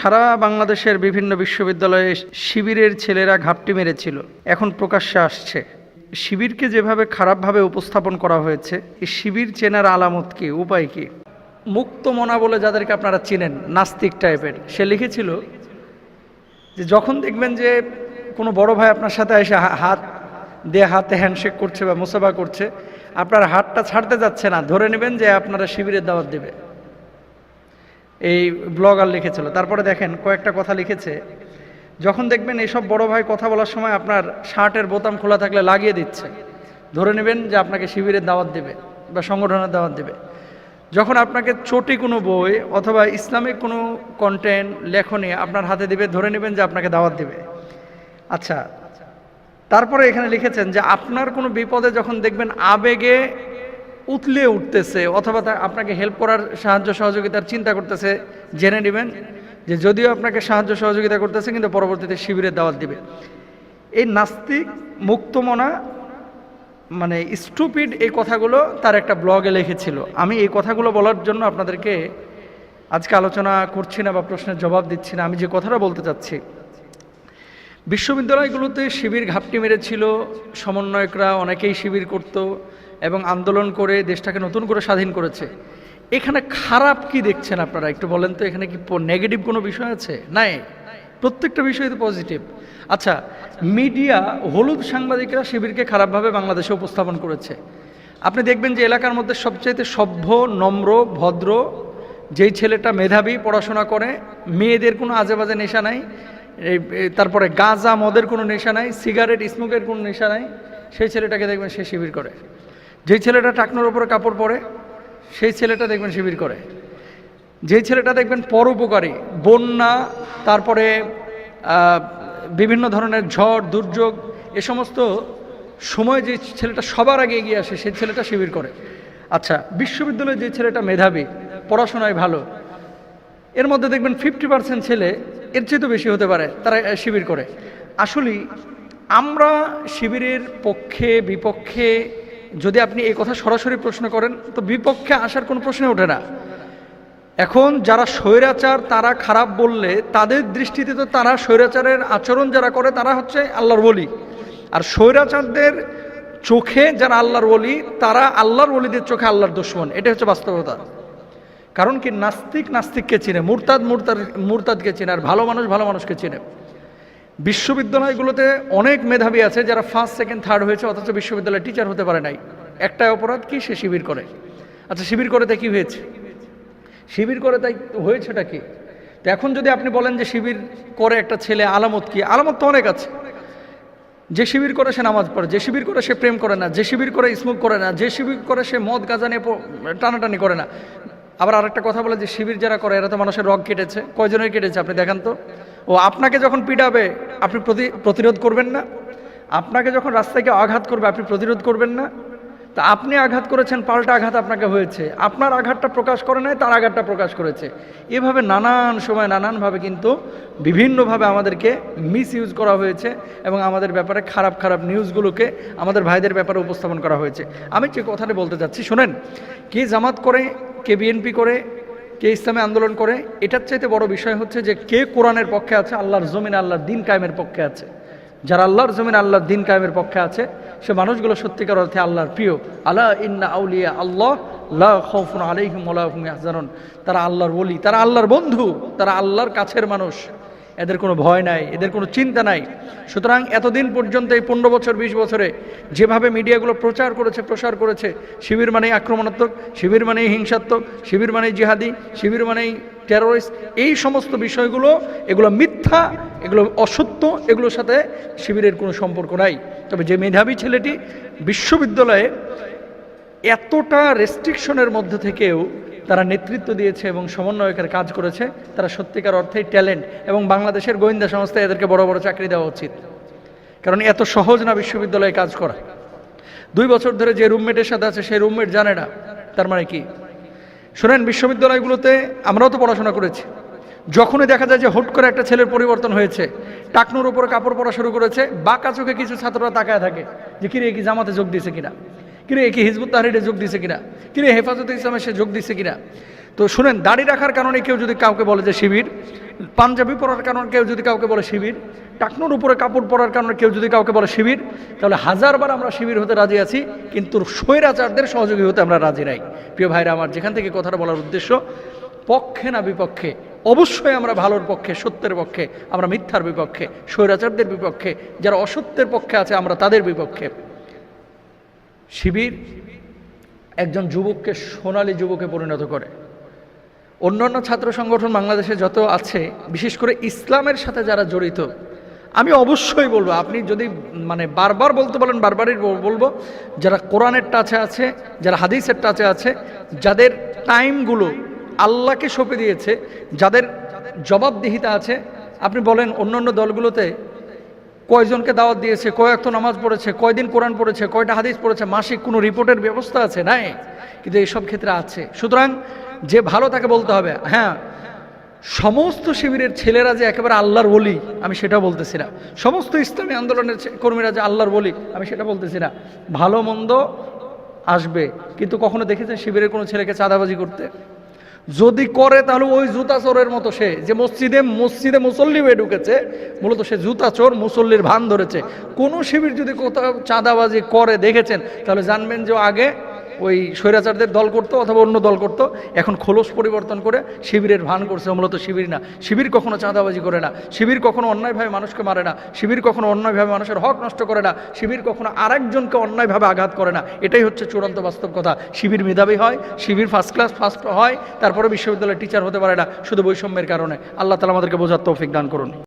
সারা বাংলাদেশের বিভিন্ন বিশ্ববিদ্যালয়ে শিবিরের ছেলেরা ঘাপটি মেরেছিল, এখন প্রকাশ্যে আসছে। শিবিরকে যেভাবে খারাপভাবে উপস্থাপন করা হয়েছে, এই শিবির চেনার আলামত কি, উপায় কি? মুক্তমনা বলে যাদেরকে আপনারা চিনেন, নাস্তিক টাইপের, সে লিখেছিল যে যখন দেখবেন যে কোনো বড় ভাই আপনার সাথে এসে হাত দিয়ে হাতে হ্যান্ডশেক করছে বা মুসাফা করছে, আপনার হাতটা ছাড়তে যাচ্ছে না, ধরে নেবেন যে আপনারা শিবিরের দাওয়াত দেবে। এই ব্লগার লিখেছিল। তারপরে দেখেন কয়েকটা কথা লিখেছে, যখন দেখবেন এইসব বড় ভাই কথা বলার সময় আপনার শার্টের বোতাম খোলা থাকলে লাগিয়ে দিচ্ছে, ধরে নেবেন যে আপনাকে শিবিরের দাওয়াত দেবে বা সংগঠনের দাওয়াত দেবে। যখন আপনাকে চটি কোনো বই অথবা ইসলামিক কোনো কন্টেন্ট লেখনী আপনার হাতে দিবে, ধরে নেবেন যে আপনাকে দাওয়াত দেবে। আচ্ছা, তারপরে এখানে লিখেছেন যে আপনার কোনো বিপদে যখন দেখবেন আবেগে উতলে উঠতেছে অথবা আপনাকে হেল্প করার সাহায্য সহযোগিতার চিন্তা করতেছে, জেনে নেবেন যে যদিও আপনাকে সাহায্য সহযোগিতা করতেছে কিন্তু পরবর্তীতে শিবিরের দাওয়াত দিবে। এই নাস্তিক মুক্তমনা মানে স্টুপিড এই কথাগুলো তার একটা ব্লগে লিখেছিল। আমি এই কথাগুলো বলার জন্য আপনাদেরকে আজকে আলোচনা করছি না বা প্রশ্নের জবাব দিচ্ছি না। আমি যে কথাটা বলতে চাচ্ছি, বিশ্ববিদ্যালয়গুলোতে শিবির ঘাপটি মেরেছিল, সমন্বয়করা অনেকেই শিবির করত এবং আন্দোলন করে দেশটাকে নতুন করে স্বাধীন করেছে। এখানে খারাপ কি দেখছেন আপনারা একটু বলেন তো? এখানে কি নেগেটিভ কোনো বিষয় আছে? নাই, প্রত্যেকটা বিষয় তো পজিটিভ। আচ্ছা, মিডিয়া, হলুদ সাংবাদিকরা শিবিরকে খারাপভাবে বাংলাদেশে উপস্থাপন করেছে। আপনি দেখবেন যে এলাকার মধ্যে সবচাইতে সভ্য, নম্র, ভদ্র যেই ছেলেটা মেধাবী, পড়াশোনা করে, মেয়েদের কোনো আজেবাজে নেশা নাই, তারপরে গাঁজা মদের কোনো নেশা নাই, সিগারেট স্মোকের কোনো নেশা নাই, সেই ছেলেটাকে দেখবেন সে শিবির করে। যেই ছেলেটা টাকনোর উপরে কাপড় পরে, সেই ছেলেটা দেখবেন শিবির করে। যেই ছেলেটা দেখবেন পরোপকারী, বন্যা, তারপরে বিভিন্ন ধরনের ঝড় দুর্যোগ, এ সমস্ত সময় যে ছেলেটা সবার আগে এগিয়ে আসে, সেই ছেলেটা শিবির করে। আচ্ছা, বিশ্ববিদ্যালয়ে যে ছেলেটা মেধাবী, পড়াশোনায় ভালো, এর মধ্যে দেখবেন 50% ছেলে, এর চেয়ে তো বেশি হতে পারে, তারা শিবির করে। আসলে আমরা শিবিরের পক্ষে বিপক্ষে যদি আপনি এই কথা সরাসরি প্রশ্ন করেন তো বিপক্ষে আসার কোনো প্রশ্নে ওঠে না। এখন যারা স্বৈরাচার তারা খারাপ বললে তাদের দৃষ্টিতে তো তারা স্বৈরাচারের আচরণ যারা করে তারা হচ্ছে আল্লাহর ওলি, আর স্বৈরাচারদের চোখে যারা আল্লাহর ওলি তারা আল্লাহর ওলিদের চোখে আল্লাহর দুশমন। এটা হচ্ছে বাস্তবতা। কারণ কি, নাস্তিক নাস্তিককে চিনে, মুরতাদ মুরতাদকে চিনে, আর ভালো মানুষ ভালো মানুষকে চিনে। বিশ্ববিদ্যালয়গুলোতে অনেক মেধাবী আছে যারা ফার্স্ট সেকেন্ড থার্ড হয়েছে, অথচ বিশ্ববিদ্যালয়ে টিচার হতে পারে নাই। একটাই অপরাধ কি, সে শিবির করে। আচ্ছা, শিবির করে তাই কি হয়েছে? শিবির করে তাই হয়েছেটা কি? তো এখন যদি আপনি বলেন যে শিবির করে একটা ছেলে, আলামত কি? আলামত তো অনেক আছে। যে শিবির করে সে নামাজ পড়ে, যে শিবির করে সে প্রেম করে না, যে শিবির করে স্মোক করে না, যে শিবির করে সে মদ গাঁজা নিয়ে টানাটানি করে না। আবার আরেকটা কথা বলে যে শিবির যারা করে এরা তো মানুষের রগ কেটেছে। কয়জনের কেটেছে আপনি দেখান তো? ও আপনাকে যখন পিটাবে আপনি প্রতিরোধ করবেন না? আপনাকে যখন রাস্তায় আঘাত করবে আপনি প্রতিরোধ করবেন না? তা আপনি আঘাত করেছেন, পাল্টা আঘাত আপনাকে হয়েছে, আপনার আঘাতটা প্রকাশ করে নাই, তার আঘাতটা প্রকাশ করেছে। এভাবে নানান সময় নানানভাবে কিন্তু বিভিন্নভাবে আমাদেরকে মিস ইউজ করা হয়েছে এবং আমাদের ব্যাপারে খারাপ খারাপ নিউজগুলোকে আমাদের ভাইদের ব্যাপারে উপস্থাপন করা হয়েছে। আমি যে কথাটা বলতে চাচ্ছি শোনেন, কে জামাত করে, কে বিএনপি করে, কে ইসলামী আন্দোলন করে, এটার চাইতে বড় বিষয় হচ্ছে যে কে কোরআনের পক্ষে আছে, আল্লাহর জমিন আল্লাহর দিন কায়েমের পক্ষে আছে। যারা আল্লাহর জমিন আল্লাহর দিন কায়েমের পক্ষে আছে সে মানুষগুলো সত্যিকার অর্থে আল্লাহর প্রিয়। আলা ইন্না আউলিয়া আল্লাহ লা খাউফুন আলাইহিম ওয়া লা হুম ইয়াহজানুন। তারা আল্লাহর ওলি, তারা আল্লাহর বন্ধু, তারা আল্লাহর কাছের মানুষ। এদের কোনো ভয় নাই, এদের কোনো চিন্তা নাই। সুতরাং এতদিন পর্যন্ত এই 15 বছর 20 বছরে যেভাবে মিডিয়াগুলো প্রসার করেছে শিবির মানেই আক্রমণাত্মক, শিবির মানেই হিংসাত্মক, শিবির মানেই জিহাদি, শিবির মানেই টেরোরিস্ট, এই সমস্ত বিষয়গুলো এগুলো মিথ্যা, এগুলো অসত্য, এগুলোর সাথে শিবিরের কোনো সম্পর্ক নাই। তবে যে মেধাবী ছেলেটি বিশ্ববিদ্যালয়ে এতটা রেস্ট্রিকশনের মধ্যে থেকেও তারা নেতৃত্ব দিয়েছে এবং সমন্বয়কের কাজ করেছে, তারা সত্যিকার অর্থেই ট্যালেন্ট, এবং বাংলাদেশের গোয়েন্দা সংস্থায় এদেরকে বড় বড় চাকরি দেওয়া উচিত। কারণ এত সহজ না বিশ্ববিদ্যালয়ে কাজ করা। 2 বছর ধরে যে রুমমেটের সাথে আছে সেই রুমমেট জানে না, তার মানে কি? শোনেন, বিশ্ববিদ্যালয়গুলোতে আমরাও তো পড়াশোনা করেছি। যখনই দেখা যায় যে হুট করে একটা ছেলের পরিবর্তন হয়েছে, টাকনোর উপরে কাপড় পরা শুরু করেছে, বাঁকা চোখে কিছু ছাত্ররা তাকায় থাকে যে কিরে কি জামাতে যোগ দিয়েছে কিনা, কিরে কি হিজবুত তাহরিরে যোগ দিয়েছে কিনা, কিরে হেফাজতে ইসলামে সে যোগ দিয়েছে কিনা। তো শুনেন, দাড়ি রাখার কারণে কেউ যদি কাউকে বলে যে শিবির, পাঞ্জাবি পরার কারণে কেউ যদি কাউকে বলে শিবির, টাকনুর উপরে কাপড় পরার কারণে কেউ যদি কাউকে বলে শিবির, তাহলে হাজারবার আমরা শিবির হতে রাজি আছি, কিন্তু স্বৈরাচারদের সহযোগী হতে আমরা রাজি নাই। প্রিয় ভাইরা আমার, যেখান থেকে কথাটা বলার উদ্দেশ্য, পক্ষে না বিপক্ষে, অবশ্যই আমরা ভালোর পক্ষে, সত্যের পক্ষে, আমরা মিথ্যার বিপক্ষে, স্বৈরাচারদের বিপক্ষে, যারা অসত্যের পক্ষে আছে আমরা তাদের বিপক্ষে। শিবির একজন যুবককে সোনালী যুবকে পরিণত করে। অন্যান্য ছাত্র সংগঠন বাংলাদেশে যত আছে, বিশেষ করে ইসলামের সাথে যারা জড়িত, আমি অবশ্যই বলবো, আপনি যদি মানে বারবার বলতে বলেন বারবারই বলবো, যারা কোরআনের টাচে আছে, যারা হাদিসের টাচে আছে, যাদের টাইমগুলো আল্লাহকে সঁপে দিয়েছে, যাদের জবাবদিহিতা আছে, আপনি বলেন অন্যান্য দলগুলোতে কয়জনকে দাওয়াত দিয়েছে, কয়েকটা নামাজ পড়েছে, কয়দিন কোরআন পড়েছে, কয়টা হাদিস পড়েছে, মাসিক কোনো রিপোর্টের ব্যবস্থা আছে? নাই, কিন্তু এইসব ক্ষেত্রে আছে। সুতরাং যে ভালো তাকে বলতে হবে। হ্যাঁ, সমস্ত শিবিরের ছেলেরা যে একেবারে আল্লাহর ওলি আমি সেটা বলতেছি না, সমস্ত ইসলামী আন্দোলনের কর্মীরা যে আল্লাহর ওলি আমি সেটা বলতেছি না। ভালো মন্দ আসবে, কিন্তু কখনো দেখেছেন শিবিরের কোনো ছেলেকে চাঁদাবাজি করতে? যদি করে তাহলে ওই জুতা চোরের মতো, সে যে মসজিদে মুসল্লি হয়ে ঢুকেছে, মূলত সে জুতা চোর, মুসল্লির ভান ধরেছে। কোনো শিবির যদি কোথাও চাঁদাবাজি করে দেখেছেন, তাহলে জানবেন যে আগে ওই স্বৈরাচারদের দল করতো অথবা অন্য দল করতো, এখন খোলস পরিবর্তন করে শিবিরের ভান করছে। মূলত শিবির না, শিবির কখনো চাঁদাবাজি করে না, শিবির কখনো অন্যায়ভাবে মানুষকে মারে না, শিবির কখনো অন্যায়ভাবে মানুষের হক নষ্ট করে না, শিবির কখনো আরেকজনকে অন্যায়ভাবে আঘাত করে না। এটাই হচ্ছে চূড়ান্ত বাস্তব কথা। শিবির মেধাবী হয়, শিবির ফার্স্ট হয়, তারপরে বিশ্ববিদ্যালয়ের টিচার হতে পারে না শুধু বৈষম্যের কারণে। আল্লাহ তাআলা আমাদেরকে বোঝার তৌফিক দান করুন।